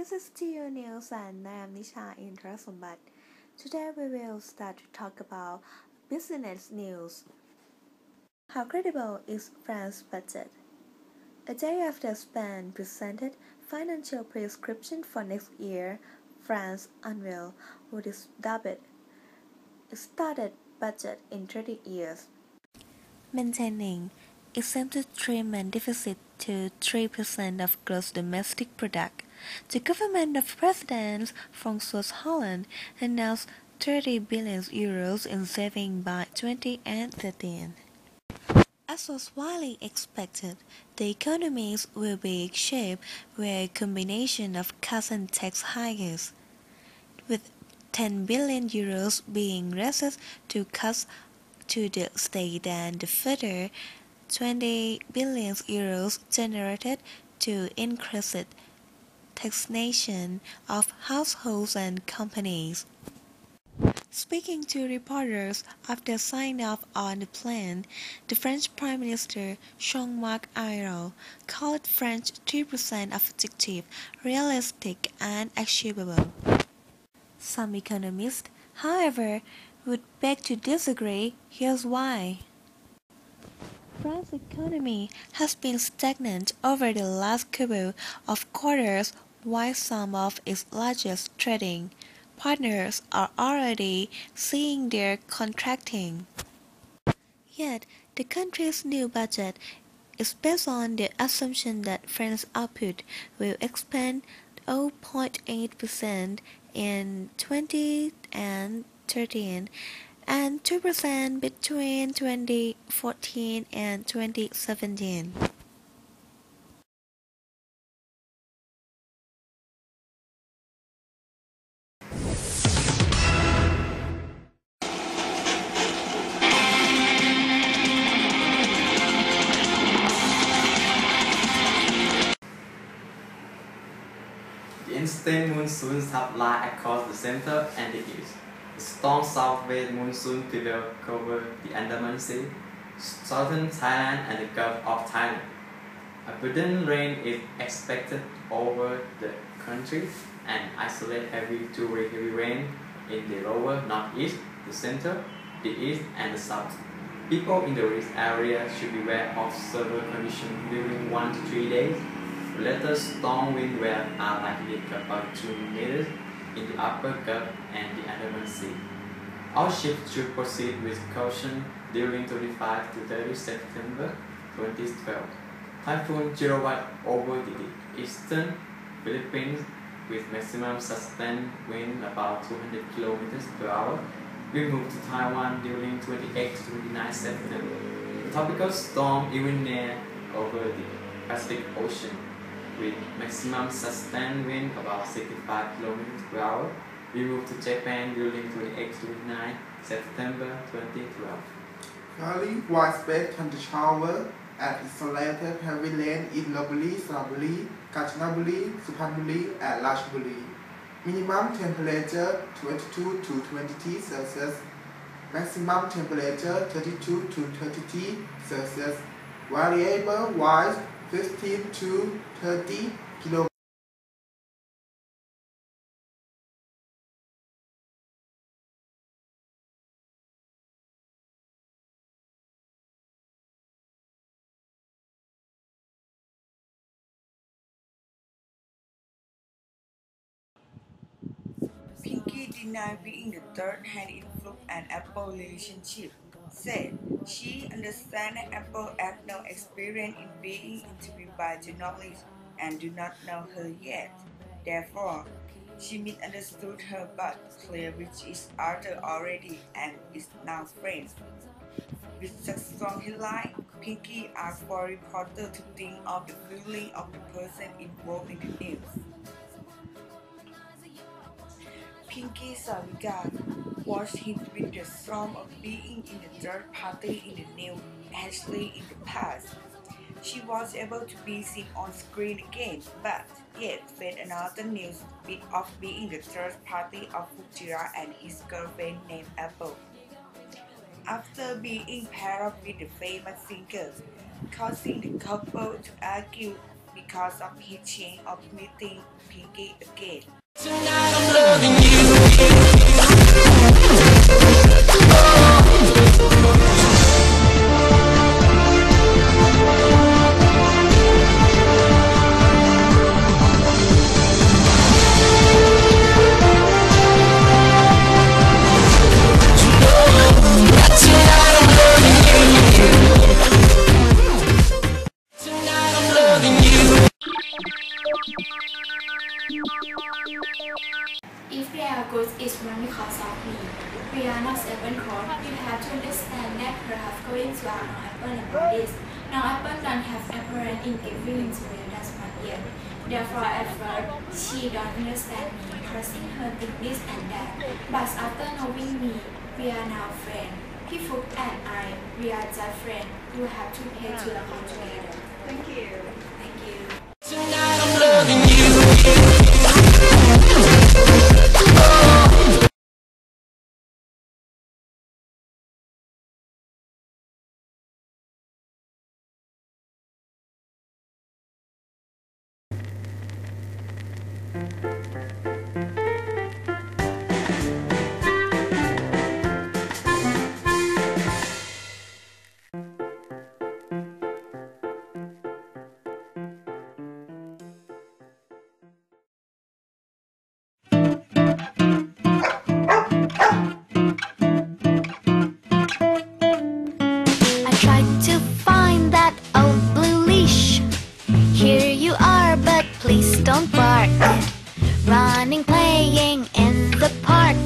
This is TU News and I am Nisha Indrasombat. Today we will start to talk about business news. How credible is France's budget? A day after Spain presented financial prescription for next year, France unveiled what is dubbed its started budget in 30 years, maintaining its aim to trim and deficit to 3% of gross domestic product. The government of President François Hollande announced 30 billion euros in savings by 2013. As was widely expected, the economies will be shaped by a combination of cuts and tax hikes, with 10 billion euros being raised to cuts to the state and the further 20 billion euros generated to increase taxation of households and companies. Speaking to reporters after signing off on the plan, the French Prime Minister Jean-Marc Ayrault called French 3% objective realistic and achievable. Some economists, however, would beg to disagree. Here's why. France's economy has been stagnant over the last couple of quarters, while some of its largest trading partners are already seeing their contracting. Yet, the country's new budget is based on the assumption that France's output will expand 0.8% in 2013 and 2% between 2014 and 2017. The instant monsoons have lie across the center and the east. The strong southwest monsoon will cover the Andaman Sea, southern Thailand and the Gulf of Thailand. Abundant rain is expected over the country and isolate heavy to very heavy rain in the lower northeast, the center, the east and the south. People in the risk area should be aware of severe conditions during 1 to 3 days. Later storm wind waves are likely about 2 meters in the upper Gulf and the Andaman Sea. All ships should proceed with caution during 25 to 30 September 2012. Typhoon Chirawat over the eastern Philippines with maximum sustained wind about 200 km per hour will move to Taiwan during 28 to 29 September. The tropical storm Irene over the Pacific Ocean with maximum sustained wind about 65 km per hour will move to Japan during 28 to 29 September 2012. Early widespread thunder shower and isolated heavy rain in Lopburi, Sraburi, Kanchanaburi, Suphanburi and Ratchaburi. Minimum temperature 22 to 23 Celsius. Maximum temperature 32 to 33 Celsius. Variable wise 15 to 30 km. Pinky denied being the third hand in Fluke and Apple relationship, said she understands Apple has no experience in being interviewed by journalists and do not know her yet. Therefore, she misunderstood her but clear which is other already and is now friends. With such strong headline, Pinky asked for reporters to think of the feeling of the person involved in the news. Pinky Savika was hit with the storm of being in the third party in the new Ashley in the past. She was able to be seen on screen again, but yet fed another news bit of being the third party of Fujira and his girlfriend named Apple. After being paired up with the famous singer, causing the couple to argue because of his change of meeting Pinky again. Tonight I'm loving you. If their growth is not because of me, we are not open court. You have to understand that perhaps going to our non-apple about this. Non-apple don't have apparent in giving to me that much yet. Therefore, at first, she don't understand me, trusting her think this and that. But after knowing me, we are now friends. He Fook and I, we are just friends. You have to pay to the come together. Thank you. Thank you. Tonight I'm loving you. I tried to find that old blue leash. Here you are, but please don't bark. Running, playing in the park,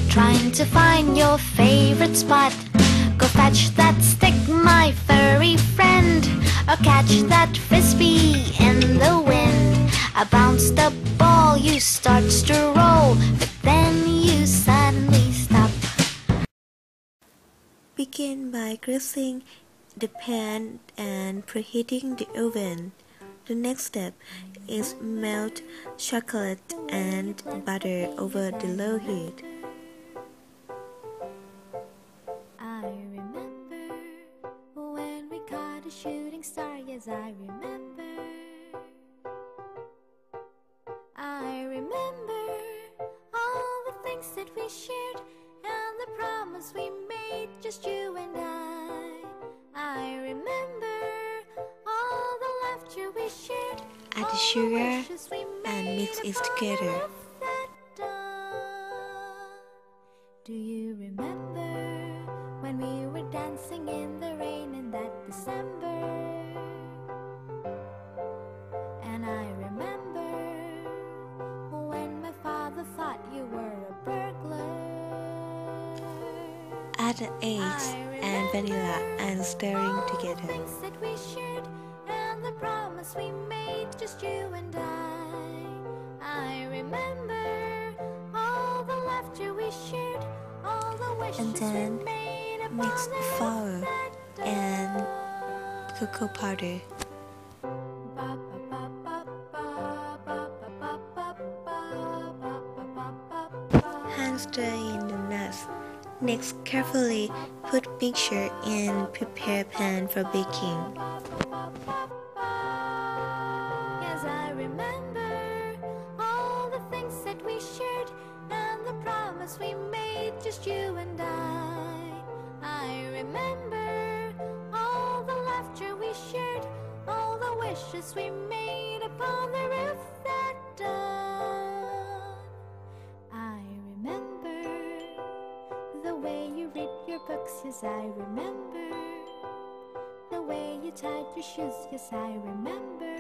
trying to find your favorite spot. Go fetch that stick, my furry friend, or catch that frisbee in the wind. I bounce the ball, you start to roll, but then you suddenly stop. Begin by greasing the pan and preheating the oven. The next step is melt chocolate and butter over the low heat. I remember when we caught a shooting star, yes I remember. I remember all the things that we shared and the promise we made, just you and I remember all the laughter we shared. Add the all the sugar wishes we and made mix it upon the together. roof that dawn. Do you remember when we were dancing in the rain in that December? And I remember when my father thought you were a burglar. Add the eggs and vanilla and stirring All the together. things that we shared and the promise we made, just you and I remember all the laughter we shared, all the wishes And then we made upon mix the flour roof that and dawn. cocoa powder. Hand stir in the nuts. Next, carefully put mixture in prepare pan for baking. Yes, I remember all the things that we shared and the promise we made, just you and I remember all the laughter we shared, all the wishes we made upon the roof that dawn. I remember the way you read your books, yes I remember the way you tied your shoes, yes I remember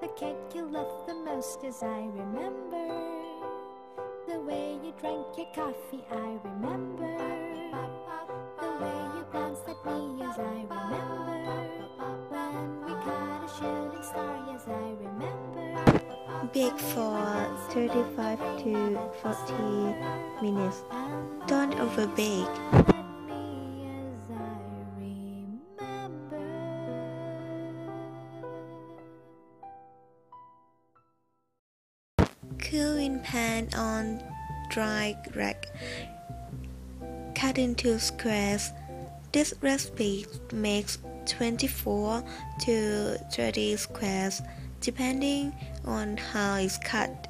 the cake you loved the most, yes I remember the way you drank your coffee, I remember the way you glanced at me, yes I remember when we caught a shooting star, yes I remember. Bake for 35 to 40 minutes. Don't overbake. Cool in pan on dry rack. Cut into squares. This recipe makes 24 to 30 squares, depending on how it's cut.